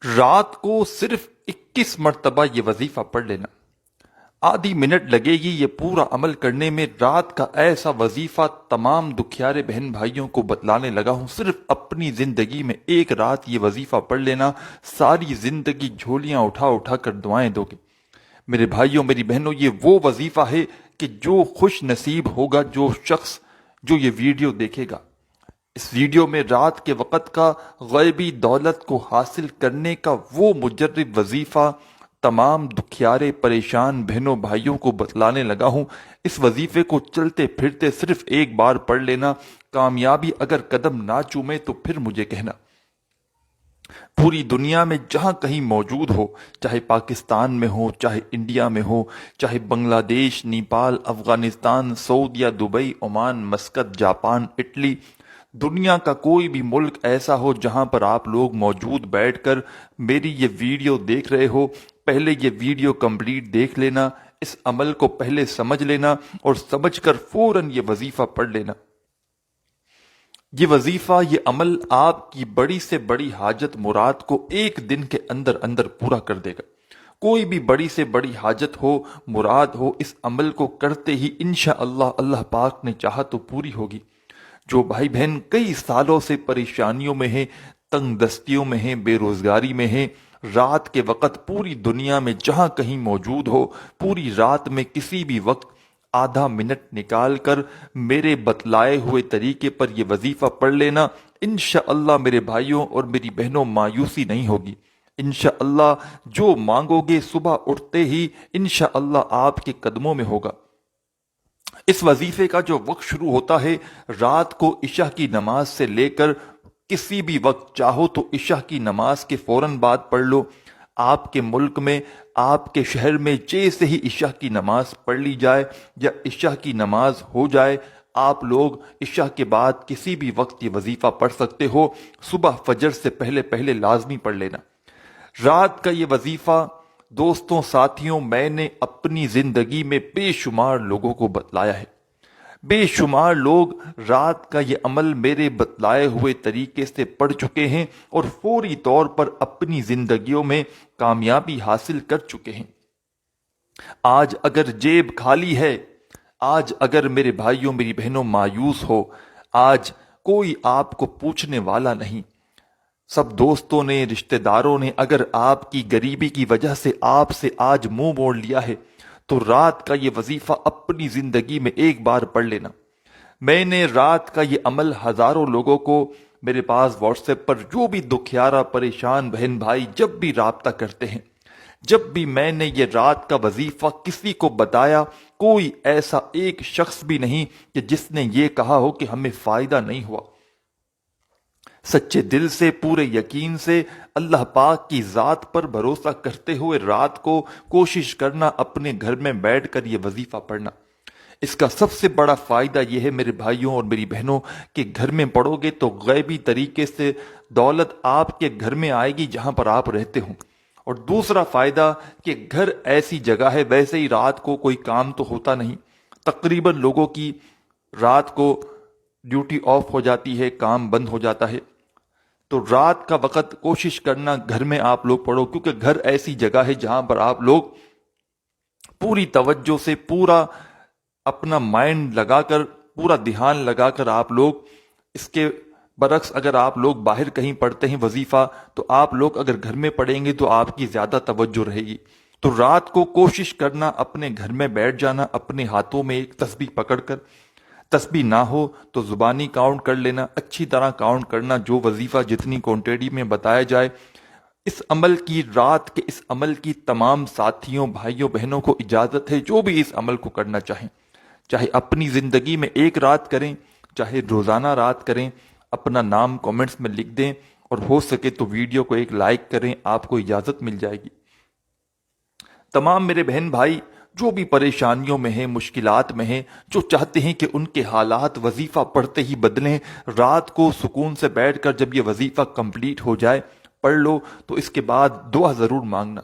رات کو صرف 21 مرتبہ یہ وظیفہ پڑھ لینا، آدھی منٹ لگے گی یہ پورا عمل کرنے میں۔ رات کا ایسا وظیفہ تمام دکھیارے بہن بھائیوں کو بتلانے لگا ہوں، صرف اپنی زندگی میں ایک رات یہ وظیفہ پڑھ لینا، ساری زندگی جھولیاں اٹھا اٹھا کر دعائیں دو گے۔ میرے بھائیوں میری بہنوں، یہ وہ وظیفہ ہے کہ جو خوش نصیب ہوگا، جو شخص جو یہ ویڈیو دیکھے گا، اس ویڈیو میں رات کے وقت کا غیبی دولت کو حاصل کرنے کا وہ مجرب وظیفہ تمام دکھیارے پریشان بہنوں بھائیوں کو بتلانے لگا ہوں۔ اس وظیفے کو چلتے پھرتے صرف ایک بار پڑھ لینا، کامیابی اگر قدم نہ چومے تو پھر مجھے کہنا۔ پوری دنیا میں جہاں کہیں موجود ہو، چاہے پاکستان میں ہو، چاہے انڈیا میں ہو، چاہے بنگلہ دیش، نیپال، افغانستان، سعودیہ، Dubai, Oman, Muscat, Japan, Italy, دنیا کا کوئی بھی ملک ایسا ہو جہاں پر آپ لوگ موجود بیٹھ کر میری یہ ویڈیو دیکھ رہے ہو، پہلے یہ ویڈیو کمپلیٹ دیکھ لینا، اس عمل کو پہلے سمجھ لینا اور سمجھ کر فوراً یہ وظیفہ پڑھ لینا۔ یہ وظیفہ، یہ عمل آپ کی بڑی سے بڑی حاجت مراد کو ایک دن کے اندر اندر پورا کر دے گا۔ کوئی بھی بڑی سے بڑی حاجت ہو، مراد ہو، اس عمل کو کرتے ہی انشاءاللہ اللہ پاک نے چاہا تو پوری ہوگی۔ جو بھائی بہن کئی سالوں سے پریشانیوں میں ہیں، تنگ دستیوں میں ہیں، بے روزگاری میں ہیں، رات کے وقت پوری دنیا میں جہاں کہیں موجود ہو، پوری رات میں کسی بھی وقت آدھا منٹ نکال کر میرے بتلائے ہوئے طریقے پر یہ وظیفہ پڑھ لینا، انشاءاللہ میرے بھائیوں اور میری بہنوں مایوسی نہیں ہوگی۔ انشاءاللہ جو مانگو گے صبح اٹھتے ہی انشاءاللہ آپ کے قدموں میں ہوگا۔ اس وظیفے کا جو وقت شروع ہوتا ہے رات کو عشاء کی نماز سے لے کر کسی بھی وقت چاہو تو عشاء کی نماز کے فوراً بعد پڑھ لو۔ آپ کے ملک میں، آپ کے شہر میں جیسے ہی عشاء کی نماز پڑھ لی جائے یا عشاء کی نماز ہو جائے، آپ لوگ عشاء کے بعد کسی بھی وقت یہ وظیفہ پڑھ سکتے ہو۔ صبح فجر سے پہلے پہلے لازمی پڑھ لینا۔ رات کا یہ وظیفہ دوستوں ساتھیوں میں نے اپنی زندگی میں بے شمار لوگوں کو بتلایا ہے۔ بے شمار لوگ رات کا یہ عمل میرے بتلائے ہوئے طریقے سے پڑھ چکے ہیں اور فوری طور پر اپنی زندگیوں میں کامیابی حاصل کر چکے ہیں۔ آج اگر جیب خالی ہے، آج اگر میرے بھائیوں میری بہنوں مایوس ہو، آج کوئی آپ کو پوچھنے والا نہیں، سب دوستوں نے، رشتہ داروں نے اگر آپ کی غریبی کی وجہ سے آپ سے آج منہ موڑ لیا ہے تو رات کا یہ وظیفہ اپنی زندگی میں ایک بار پڑھ لینا۔ میں نے رات کا یہ عمل ہزاروں لوگوں کو میرے پاس واٹس ایپ پر جو بھی دکھیارا پریشان بہن بھائی جب بھی رابطہ کرتے ہیں، جب بھی میں نے یہ رات کا وظیفہ کسی کو بتایا، کوئی ایسا ایک شخص بھی نہیں کہ جس نے یہ کہا ہو کہ ہمیں فائدہ نہیں ہوا۔ سچے دل سے، پورے یقین سے، اللہ پاک کی ذات پر بھروسہ کرتے ہوئے رات کو کوشش کرنا اپنے گھر میں بیٹھ کر یہ وظیفہ پڑھنا۔ اس کا سب سے بڑا فائدہ یہ ہے میرے بھائیوں اور میری بہنوں کہ گھر میں پڑھو گے تو غیبی طریقے سے دولت آپ کے گھر میں آئے گی جہاں پر آپ رہتے ہوں۔ اور دوسرا فائدہ کہ گھر ایسی جگہ ہے، ویسے ہی رات کو کوئی کام تو ہوتا نہیں، تقریباً لوگوں کی رات کو ڈیوٹی آف ہو جاتی ہے، کام بند ہو جاتا ہے، تو رات کا وقت کوشش کرنا گھر میں آپ لوگ پڑھو، کیونکہ گھر ایسی جگہ ہے جہاں پر آپ لوگ پوری توجہ سے، پورا اپنا مائنڈ لگا کر، پورا دھیان لگا کر آپ لوگ، اس کے برعکس اگر آپ لوگ باہر کہیں پڑھتے ہیں وظیفہ تو آپ لوگ اگر گھر میں پڑھیں گے تو آپ کی زیادہ توجہ رہے گی۔ تو رات کو کوشش کرنا اپنے گھر میں بیٹھ جانا، اپنے ہاتھوں میں ایک تسبیح پکڑ کر، تسبیح نہ ہو تو زبانی کاؤنٹ کر لینا، اچھی طرح کاؤنٹ کرنا، جو وظیفہ جتنی کوانٹٹی میں بتایا جائے۔ اس عمل کی، رات کے اس عمل کی تمام ساتھیوں بھائیوں بہنوں کو اجازت ہے جو بھی اس عمل کو کرنا چاہیں، چاہے اپنی زندگی میں ایک رات کریں، چاہے روزانہ رات کریں، اپنا نام کومنٹس میں لکھ دیں اور ہو سکے تو ویڈیو کو ایک لائک کریں، آپ کو اجازت مل جائے گی۔ تمام میرے بہن بھائی جو بھی پریشانیوں میں ہیں، مشکلات میں ہیں، جو چاہتے ہیں کہ ان کے حالات وظیفہ پڑھتے ہی بدلیں، رات کو سکون سے بیٹھ کر جب یہ وظیفہ کمپلیٹ ہو جائے پڑھ لو تو اس کے بعد دعا ضرور مانگنا۔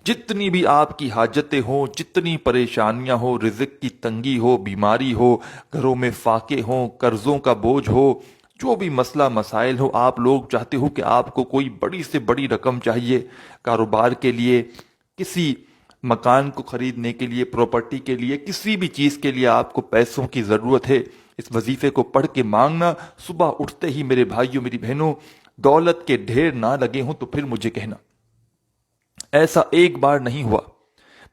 جتنی بھی آپ کی حاجتیں ہوں، جتنی پریشانیاں ہو، رزق کی تنگی ہو، بیماری ہو، گھروں میں فاقے ہوں، قرضوں کا بوجھ ہو، جو بھی مسئلہ مسائل ہو، آپ لوگ چاہتے ہو کہ آپ کو کوئی بڑی سے بڑی رقم چاہیے کاروبار کے لیے، کسی مکان کو خریدنے کے لیے، پراپرٹی کے لیے، کسی بھی چیز کے لیے آپ کو پیسوں کی ضرورت ہے، اس وظیفے کو پڑھ کے مانگنا۔ صبح اٹھتے ہی میرے بھائیوں میری بہنوں، دولت کے ڈھیر نہ لگے ہوں تو پھر مجھے کہنا۔ ایسا ایک بار نہیں ہوا،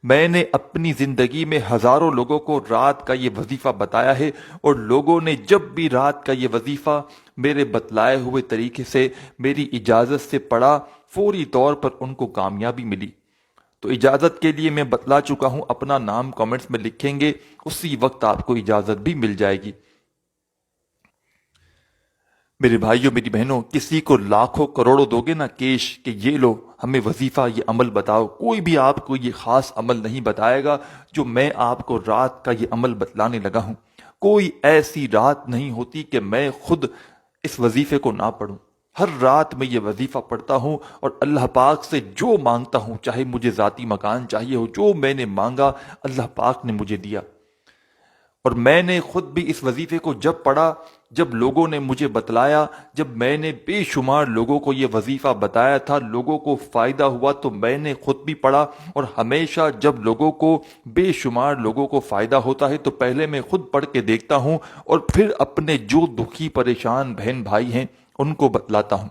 میں نے اپنی زندگی میں ہزاروں لوگوں کو رات کا یہ وظیفہ بتایا ہے، اور لوگوں نے جب بھی رات کا یہ وظیفہ میرے بتلائے ہوئے طریقے سے میری اجازت سے پڑھا، فوری طور پر ان کو کامیابی ملی۔ تو اجازت کے لیے میں بتلا چکا ہوں، اپنا نام کامنٹس میں لکھیں گے، اسی وقت آپ کو اجازت بھی مل جائے گی۔ میرے بھائیوں میری بہنوں، کسی کو لاکھوں کروڑوں دو گے نا کیش کہ یہ لو ہمیں وظیفہ یہ عمل بتاؤ، کوئی بھی آپ کو یہ خاص عمل نہیں بتائے گا جو میں آپ کو رات کا یہ عمل بتلانے لگا ہوں۔ کوئی ایسی رات نہیں ہوتی کہ میں خود اس وظیفے کو نہ پڑھوں۔ ہر رات میں یہ وظیفہ پڑھتا ہوں، اور اللہ پاک سے جو مانگتا ہوں، چاہے مجھے ذاتی مکان چاہیے ہو، جو میں نے مانگا اللہ پاک نے مجھے دیا۔ اور میں نے خود بھی اس وظیفے کو جب پڑھا، جب لوگوں نے مجھے بتلایا، جب میں نے بے شمار لوگوں کو یہ وظیفہ بتایا تھا، لوگوں کو فائدہ ہوا، تو میں نے خود بھی پڑھا۔ اور ہمیشہ جب لوگوں کو، بے شمار لوگوں کو فائدہ ہوتا ہے تو پہلے میں خود پڑھ کے دیکھتا ہوں، اور پھر اپنے جو دکھی پریشان بہن بھائی ہیں ان کو بتلاتا ہوں،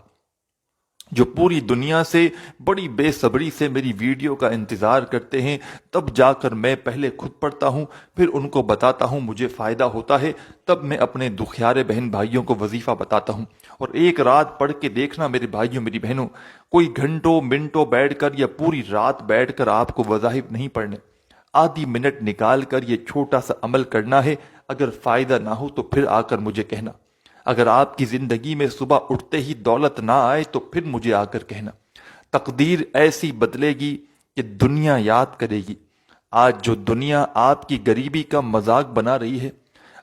جو پوری دنیا سے بڑی بے صبری سے میری ویڈیو کا انتظار کرتے ہیں۔ تب جا کر میں پہلے خود پڑھتا ہوں، پھر ان کو بتاتا ہوں، مجھے فائدہ ہوتا ہے، تب میں اپنے دکھیارے بہن بھائیوں کو وظیفہ بتاتا ہوں۔ اور ایک رات پڑھ کے دیکھنا میرے بھائیوں میری بہنوں، کوئی گھنٹوں منٹوں بیٹھ کر یا پوری رات بیٹھ کر آپ کو وظائف نہیں پڑھنے، آدھی منٹ نکال کر یہ چھوٹا سا عمل کرنا ہے۔ اگر فائدہ نہ ہو تو پھر آ کر مجھے کہنا۔ اگر آپ کی زندگی میں صبح اٹھتے ہی دولت نہ آئے تو پھر مجھے آ کر کہنا۔ تقدیر ایسی بدلے گی کہ دنیا یاد کرے گی۔ آج جو دنیا آپ کی غریبی کا مذاق بنا رہی ہے،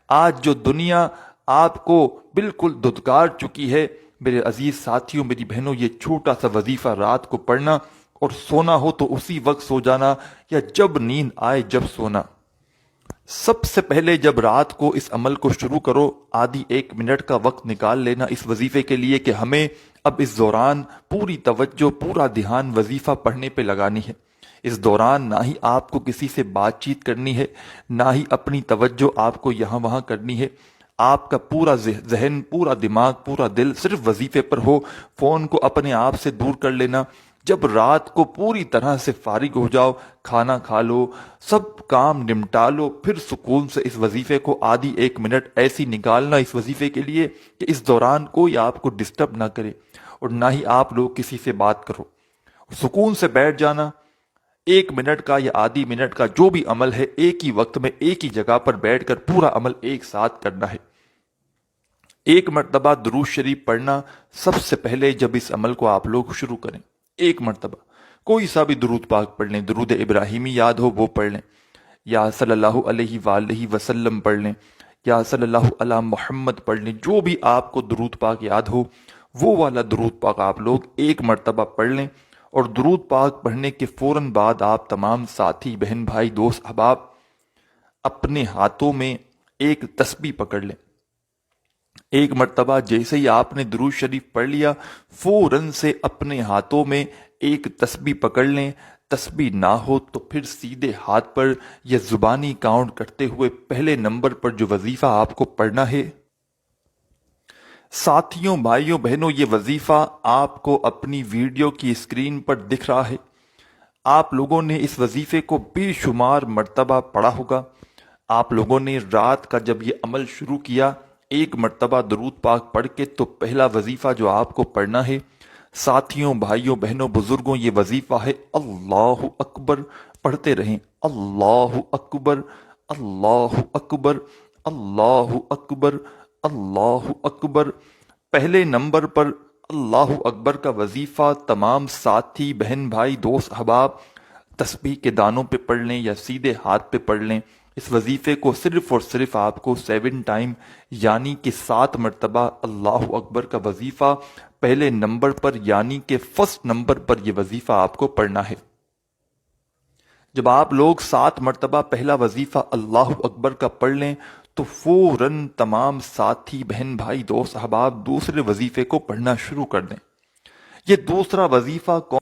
آج جو دنیا آپ کو بالکل دھتکار چکی ہے، میرے عزیز ساتھیوں میری بہنوں، یہ چھوٹا سا وظیفہ رات کو پڑھنا، اور سونا ہو تو اسی وقت سو جانا، یا جب نیند آئے جب سونا۔ سب سے پہلے جب رات کو اس عمل کو شروع کرو، آدھی ایک منٹ کا وقت نکال لینا اس وظیفے کے لیے کہ ہمیں اب اس دوران پوری توجہ، پورا دھیان وظیفہ پڑھنے پہ لگانی ہے۔ اس دوران نہ ہی آپ کو کسی سے بات چیت کرنی ہے، نہ ہی اپنی توجہ آپ کو یہاں وہاں کرنی ہے۔ آپ کا پورا ذہن، پورا دماغ، پورا دل صرف وظیفے پر ہو۔ فون کو اپنے آپ سے دور کر لینا۔ جب رات کو پوری طرح سے فارغ ہو جاؤ، کھانا کھا لو، سب کام نمٹا لو، پھر سکون سے اس وظیفے کو آدھی ایک منٹ ایسی نکالنا اس وظیفے کے لیے کہ اس دوران کوئی آپ کو ڈسٹرب نہ کرے، اور نہ ہی آپ لوگ کسی سے بات کرو۔ سکون سے بیٹھ جانا، ایک منٹ کا یا آدھی منٹ کا جو بھی عمل ہے، ایک ہی وقت میں ایک ہی جگہ پر بیٹھ کر پورا عمل ایک ساتھ کرنا ہے۔ ایک مرتبہ درود شریف پڑھنا سب سے پہلے جب اس عمل کو آپ لوگ شروع کریں، ایک مرتبہ کوئی سا بھی درود پاک پڑھ لیں، درود ابراہیمی یاد ہو وہ پڑھ لیں، یا صلی اللہ علیہ وآلہ وسلم پڑھ لیں، یا صلی اللہ علی محمد پڑھ لیں، جو بھی آپ کو درود پاک یاد ہو وہ والا درود پاک آپ لوگ ایک مرتبہ پڑھ لیں۔ اور درود پاک پڑھنے کے فوراً بعد آپ تمام ساتھی بہن بھائی دوست احباب اپنے ہاتھوں میں ایک تسبیح پکڑ لیں۔ ایک مرتبہ جیسے ہی آپ نے درود شریف پڑھ لیا، فوراً سے اپنے ہاتھوں میں ایک تسبیح پکڑ لیں۔ تسبیح نہ ہو تو پھر سیدھے ہاتھ پر یا زبانی کاؤنٹ کرتے ہوئے پہلے نمبر پر جو وظیفہ آپ کو پڑھنا ہے۔ ساتھیوں بھائیوں بہنوں، یہ وظیفہ آپ کو اپنی ویڈیو کی اسکرین پر دکھ رہا ہے۔ آپ لوگوں نے اس وظیفے کو بے شمار مرتبہ پڑھا ہوگا۔ آپ لوگوں نے رات کا جب یہ عمل شروع کیا، ایک مرتبہ درود پاک پڑھ کے، تو پہلا وظیفہ جو آپ کو پڑھنا ہے، ساتھیوں بھائیوں بہنوں بزرگوں، یہ وظیفہ ہے اللہ اکبر۔ پڑھتے رہیں، اللہ اکبر، اللہ اکبر، اللہ اکبر، اللہ اکبر۔ پہلے نمبر پر اللہ اکبر کا وظیفہ تمام ساتھی بہن بھائی دوست احباب تسبیح کے دانوں پہ پڑھ لیں یا سیدھے ہاتھ پہ پڑھ لیں۔ اس وظیفے کو صرف اور صرف آپ کو 7 ٹائم یعنی کہ 7 مرتبہ اللہ اکبر کا وظیفہ پہلے نمبر پر یعنی کہ فرسٹ نمبر پر یہ وظیفہ آپ کو پڑھنا ہے۔ جب آپ لوگ 7 مرتبہ پہلا وظیفہ اللہ اکبر کا پڑھ لیں تو فوراً تمام ساتھی بہن بھائی دوست احباب دوسرے وظیفے کو پڑھنا شروع کر دیں۔ یہ دوسرا وظیفہ کون